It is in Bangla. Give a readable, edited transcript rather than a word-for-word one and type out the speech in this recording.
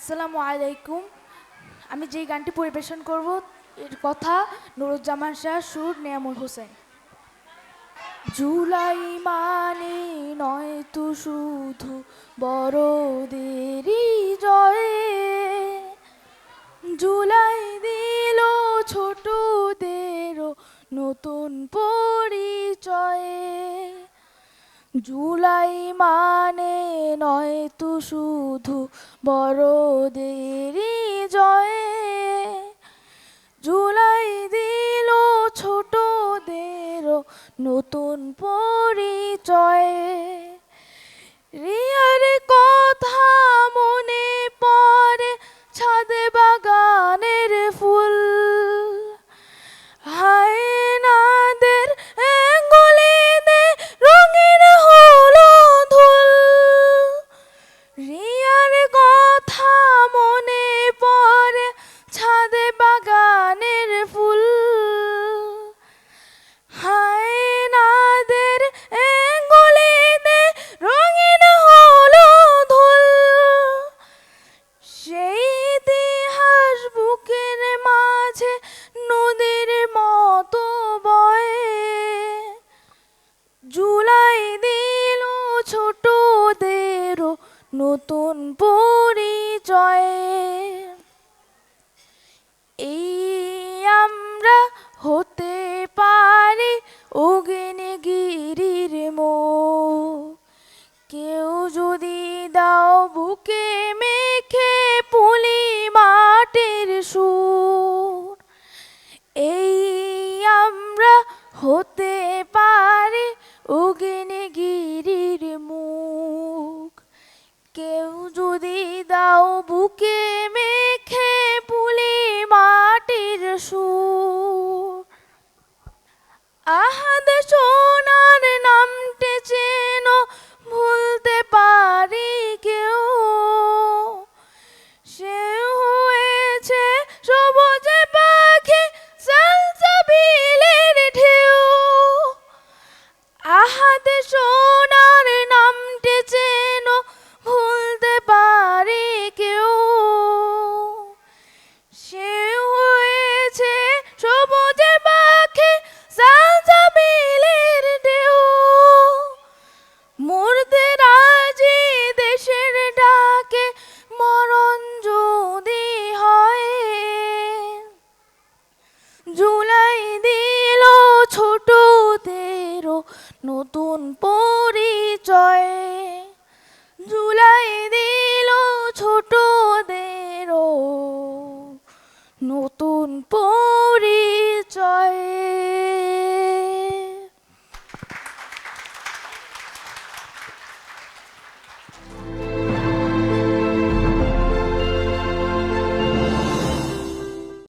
আসসালামু আলাইকুম। আমি যেই গানটি পরিবেশন করব এর কথা নুরুজ্জামান শাহ, সুর নিয়ামুল হোসেন। জুলাই মানে নয় তো শুধু বড়দেরই জয়ে, জুলাই দিল ছোটদেরও নতুন পরিচয়ে। জুলাই মানে নয় তো শুধু বড়দেরই জয়ে, জুলাই দিল ছোটদেরও নতুন পরিচয়ে। রিয়ার কথা মনে পড়ে, ছাদে বাগানের ফুল, হায়নাদের গলিতে রঙিন হলো ধুল। রিয়ার কথা মনে পড়ে, ছাদে বাগানের ফুল, হায়নাদের গলিতে রঙিন হলো ধুল। সেই ইতিহাস বুকের মাঝে নদীর মতো বয়ে, জুলাই দিল ছোটদেরও নতুন পরিচয়ে। এই আমরা হতে পারি অগ্নিগিরির মুখ, কেউ যদি দাও বুকে মেখে পুলি মাটির সুর। এই আমরা হতে পারি অগ্নিগিরির মুখ, কেউ যদি দাও বুকে মেখে পুলি মাটির সুর। আহাদ সোনার নামটি চেন, ভুলতে পারি কেউ, সে হয়েছে সবুজে পাখি সালসাবিলের ঢেউ। আহাদ সোনার নামটি চেন, ভুলতে পারি কেউ, সে হয়েছে সবুজে পাখি সালসাবিলের ঢেউ। মরতে রাজি দেশের ডাকে মরণ যদি হয়, জুলাই দিল ছোটদেরও নতুন পরিচয়ে। জুলাই দিল ছোটদেরও নতুন পরিচয়ে।